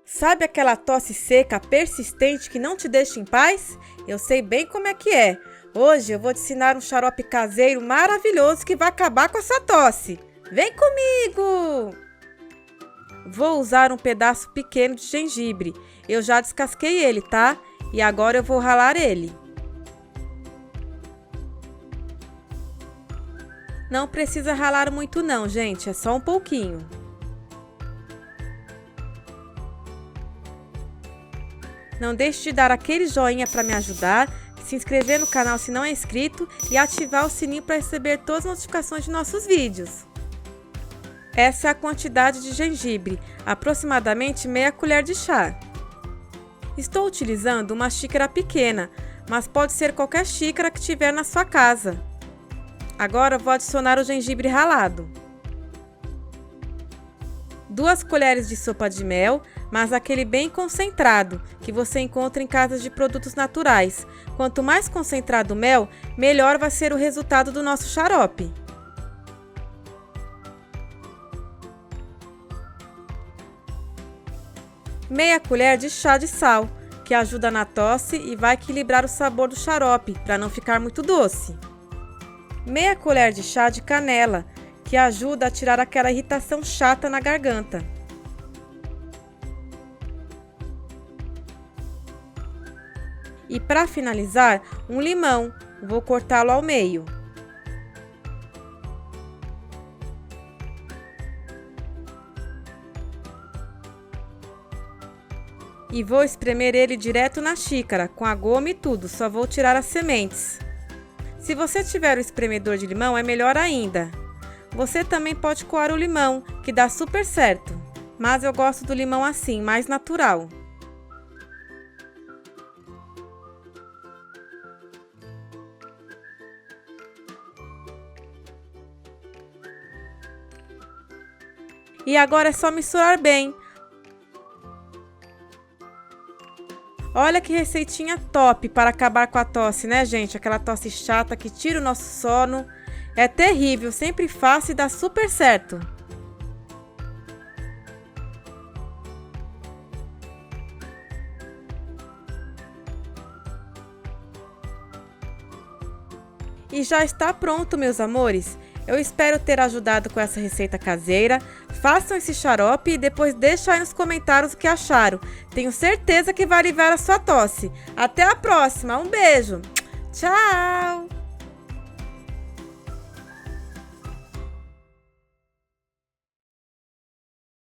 Sabe aquela tosse seca, persistente que não te deixa em paz? Eu sei bem como é que é. Hoje eu vou te ensinar um xarope caseiro maravilhoso que vai acabar com essa tosse. Vem comigo! Vou usar um pedaço pequeno de gengibre. Eu já descasquei ele, tá? E agora eu vou ralar ele. Não precisa ralar muito não, gente, é só um pouquinho. Não deixe de dar aquele joinha para me ajudar, se inscrever no canal se não é inscrito e ativar o sininho para receber todas as notificações de nossos vídeos. Essa é a quantidade de gengibre, aproximadamente meia colher de chá. Estou utilizando uma xícara pequena, mas pode ser qualquer xícara que tiver na sua casa. Agora vou adicionar o gengibre ralado. 2 colheres de sopa de mel, mas aquele bem concentrado, que você encontra em casas de produtos naturais. Quanto mais concentrado o mel, melhor vai ser o resultado do nosso xarope. Meia colher de chá de sal, que ajuda na tosse e vai equilibrar o sabor do xarope, para não ficar muito doce. Meia colher de chá de canela, que ajuda a tirar aquela irritação chata na garganta. E para finalizar, um limão, vou cortá-lo ao meio. E vou espremer ele direto na xícara, com a goma e tudo, só vou tirar as sementes. Se você tiver o espremedor de limão, é melhor ainda. Você também pode coar o limão, que dá super certo, mas eu gosto do limão assim, mais natural. E agora é só misturar bem. Olha que receitinha top para acabar com a tosse, né, gente? Aquela tosse chata que tira o nosso sono. É terrível, sempre faço e dá super certo. E já está pronto, meus amores. Eu espero ter ajudado com essa receita caseira. Façam esse xarope e depois deixem aí nos comentários o que acharam. Tenho certeza que vai aliviar a sua tosse. Até a próxima, um beijo! Tchau!